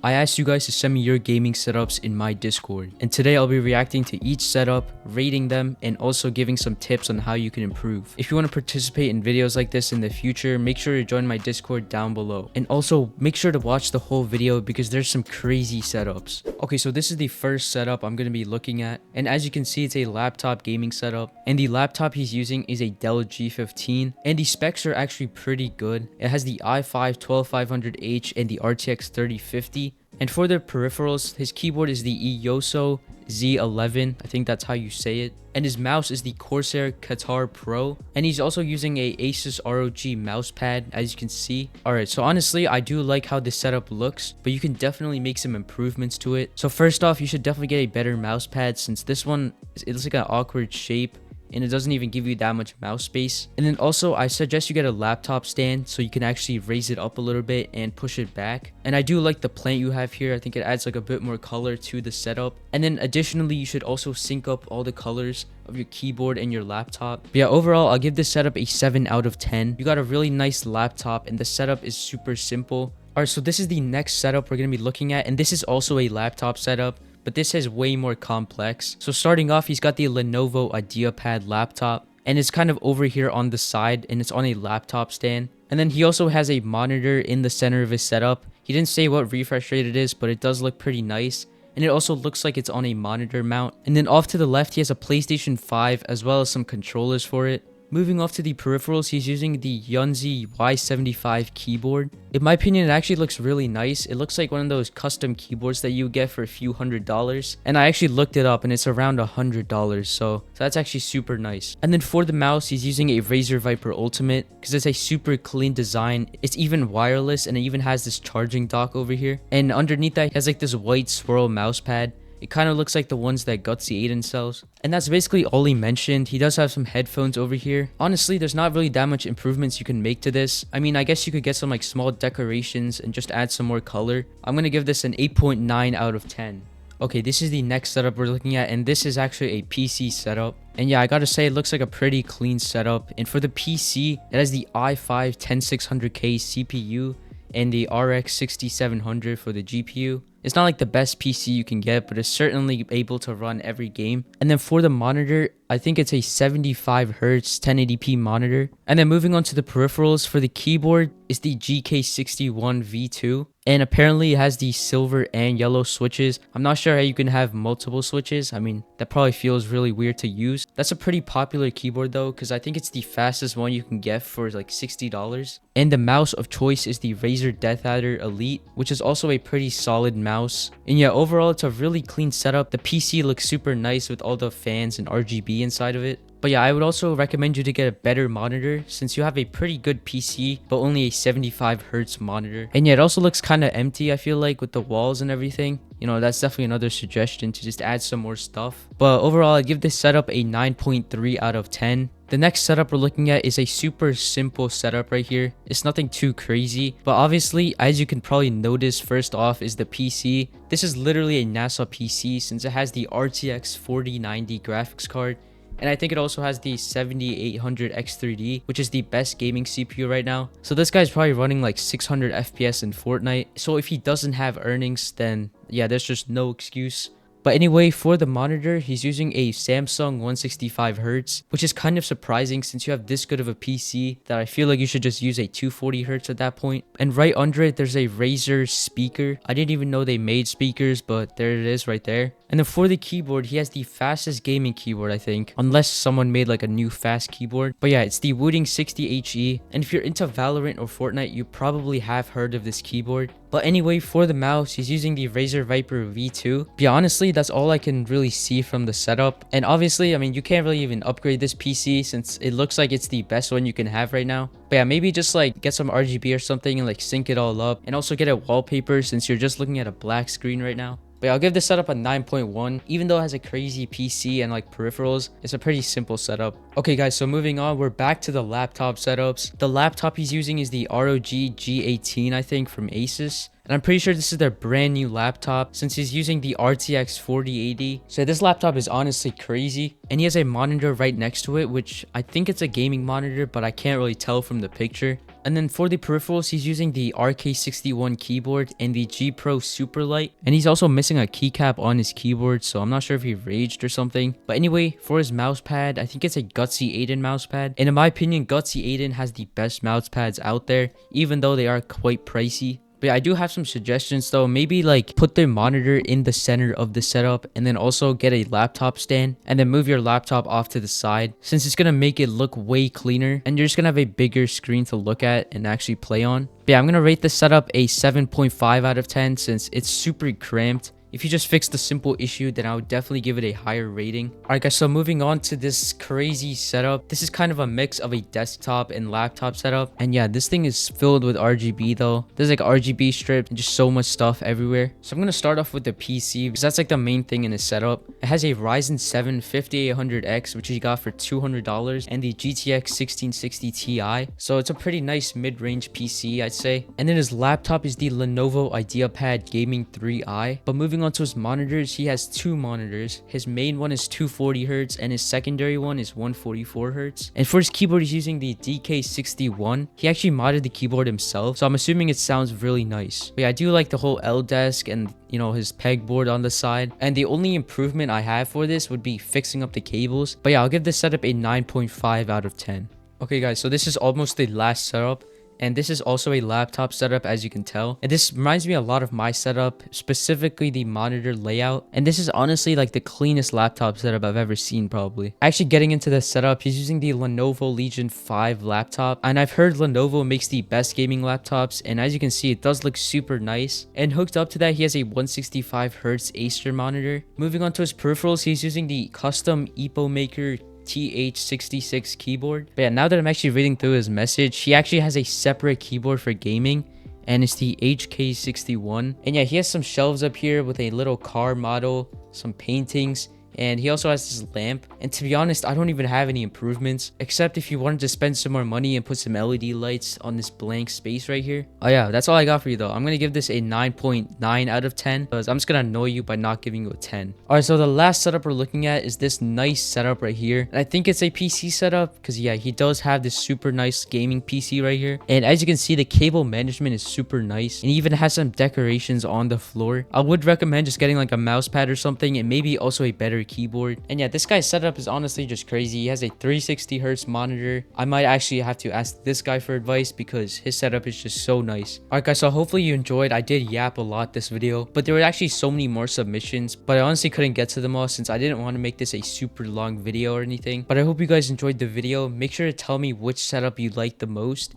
I asked you guys to send me your gaming setups in my Discord, and today I'll be reacting to each setup, rating them, and also giving some tips on how you can improve. If you want to participate in videos like this in the future, make sure to join my Discord down below. And also, make sure to watch the whole video because there's some crazy setups. Okay, so this is the first setup I'm going to be looking at, and as you can see, it's a laptop gaming setup, and the laptop he's using is a Dell G15, and the specs are actually pretty good. It has the i5-12500H and the RTX 3050. And for the peripherals, his keyboard is the Eyoso Z11, I think that's how you say it. And his mouse is the Corsair Qatar Pro. And he's also using a Asus ROG mousepad, as you can see. Alright, so honestly, I do like how this setup looks, but you can definitely make some improvements to it. So first off, you should definitely get a better mousepad, since this one, it looks like an awkward shape, and it doesn't even give you that much mouse space. And then also, I suggest you get a laptop stand so you can actually raise it up a little bit and push it back. And I do like the plant you have here. I think it adds like a bit more color to the setup. And then additionally, you should also sync up all the colors of your keyboard and your laptop. But yeah, overall, I'll give this setup a 7 out of 10. You got a really nice laptop and the setup is super simple. Alright, so this is the next setup we're going to be looking at, and this is also a laptop setup, but this is way more complex. So starting off, he's got the Lenovo IdeaPad laptop, and it's kind of over here on the side, and it's on a laptop stand. And then he also has a monitor in the center of his setup. He didn't say what refresh rate it is, but it does look pretty nice. And it also looks like it's on a monitor mount. And then off to the left, he has a PlayStation 5 as well as some controllers for it. Moving off to the peripherals, he's using the Yunzi Y75 keyboard. In my opinion, it actually looks really nice. It looks like one of those custom keyboards that you get for a few $100s. And I actually looked it up and it's around $100, so that's actually super nice. And then for the mouse, he's using a Razer Viper Ultimate because it's a super clean design. It's even wireless, and it even has this charging dock over here. And underneath that, he has like this white swirl mouse pad. It kind of looks like the ones that Gutsy Aiden sells. And that's basically all he mentioned. He does have some headphones over here. Honestly, there's not really that much improvements you can make to this. I mean, I guess you could get some like small decorations and just add some more color. I'm going to give this an 8.9 out of 10. Okay, this is the next setup we're looking at, and this is actually a PC setup. And yeah, I gotta say, it looks like a pretty clean setup. And for the PC, it has the i5-10600K CPU and the RX 6700 for the GPU. It's not like the best PC you can get, but it's certainly able to run every game. And then for the monitor, I think it's a 75 Hz 1080p monitor. And then moving on to the peripherals, for the keyboard is the GK61 V2. And apparently it has the silver and yellow switches. I'm not sure how you can have multiple switches. I mean, that probably feels really weird to use. That's a pretty popular keyboard though, because I think it's the fastest one you can get for like $60. And the mouse of choice is the Razer DeathAdder Elite, which is also a pretty solid mouse. And yeah, overall, it's a really clean setup. The PC looks super nice with all the fans and RGB inside of it. But yeah, I would also recommend you to get a better monitor since you have a pretty good PC, but only a 75 Hz monitor. And yeah, it also looks kind of empty, I feel like, with the walls and everything. You know, that's definitely another suggestion to just add some more stuff. But overall, I'd give this setup a 9.3 out of 10. The next setup we're looking at is a super simple setup right here. It's nothing too crazy, but obviously, as you can probably notice, first off is the PC. This is literally a NASA PC since it has the RTX 4090 graphics card. And I think it also has the 7800 X3D, which is the best gaming CPU right now. So this guy's probably running like 600 FPS in Fortnite. So if he doesn't have earnings, then yeah, there's just no excuse. But anyway, for the monitor, he's using a Samsung 165Hz, which is kind of surprising since you have this good of a PC that I feel like you should just use a 240Hz at that point. And right under it, there's a Razer speaker. I didn't even know they made speakers, but there it is right there. And then for the keyboard, he has the fastest gaming keyboard, I think, unless someone made like a new fast keyboard. But yeah, it's the Wooting 60HE. And if you're into Valorant or Fortnite, you probably have heard of this keyboard. But anyway, for the mouse, he's using the Razer Viper V2. But yeah, honestly, that's all I can really see from the setup. And obviously, I mean, you can't really even upgrade this PC since it looks like it's the best one you can have right now. But yeah, maybe just like get some RGB or something and like sync it all up. And also get a wallpaper since you're just looking at a black screen right now. But yeah, I'll give this setup a 9.1. Even though it has a crazy PC and like peripherals, it's a pretty simple setup. Okay guys, so moving on, we're back to the laptop setups. The laptop he's using is the ROG G18, I think, from Asus. And I'm pretty sure this is their brand new laptop since he's using the RTX 4080. So this laptop is honestly crazy. And he has a monitor right next to it, which I think it's a gaming monitor, but I can't really tell from the picture. And then for the peripherals, he's using the RK61 keyboard and the G Pro Superlight. And he's also missing a keycap on his keyboard, so I'm not sure if he raged or something. But anyway, for his mouse pad, I think it's a Gutsy Aiden mouse pad. And in my opinion, Gutsy Aiden has the best mouse pads out there, even though they are quite pricey. But yeah, I do have some suggestions though. Maybe like put the monitor in the center of the setup, and then also get a laptop stand, and then move your laptop off to the side, since it's gonna make it look way cleaner, and you're just gonna have a bigger screen to look at and actually play on. But yeah, I'm gonna rate this setup a 7.5 out of 10 since it's super cramped. If you just fix the simple issue, then I would definitely give it a higher rating. Alright guys, so moving on to this crazy setup. This is kind of a mix of a desktop and laptop setup. And yeah, this thing is filled with RGB though. There's like RGB strips and just so much stuff everywhere. So I'm going to start off with the PC because that's like the main thing in this setup. It has a Ryzen 7 5800X, which he got for $200, and the GTX 1660 Ti. So it's a pretty nice mid-range PC, I'd say. And then his laptop is the Lenovo IdeaPad Gaming 3i. But moving on to his monitors, he has two monitors. His main one is 240Hz and his secondary one is 144Hz. And for his keyboard, he's using the DK61. He actually modded the keyboard himself, so I'm assuming it sounds really nice. But yeah, I do like the whole L desk and, you know, his pegboard on the side. And the only improvement I have for this would be fixing up the cables. But yeah, I'll give this setup a 9.5 out of 10. Okay guys, so this is almost the last setup. And this is also a laptop setup, as you can tell. And this reminds me a lot of my setup, specifically the monitor layout. And this is honestly like the cleanest laptop setup I've ever seen, probably. Actually, getting into the setup, he's using the Lenovo Legion 5 laptop. And I've heard Lenovo makes the best gaming laptops. And as you can see, it does look super nice. And hooked up to that, he has a 165Hz Acer monitor. Moving on to his peripherals, he's using the custom EpoMaker TH66 keyboard. But yeah, now that I'm actually reading through his message, he actually has a separate keyboard for gaming, and it's the HK61. And yeah, he has some shelves up here with a little car model, some paintings, and he also has this lamp. And to be honest, I don't even have any improvements, except if you wanted to spend some more money and put some LED lights on this blank space right here. Oh yeah, that's all I got for you though. I'm gonna give this a 9.9 out of 10 because I'm just gonna annoy you by not giving you a 10. Alright, so the last setup we're looking at is this nice setup right here. And I think it's a PC setup because yeah, he does have this super nice gaming PC right here. And as you can see, the cable management is super nice, and even has some decorations on the floor. I would recommend just getting like a mouse pad or something, and maybe also a better keyboard. And yeah, this guy's setup is honestly just crazy. He has a 360Hz monitor. I might actually have to ask this guy for advice because his setup is just so nice. Alright guys, so hopefully you enjoyed. I did yap a lot this video, but there were actually so many more submissions, but I honestly couldn't get to them all since I didn't want to make this a super long video or anything. But I hope you guys enjoyed the video. Make sure to tell me which setup you liked the most.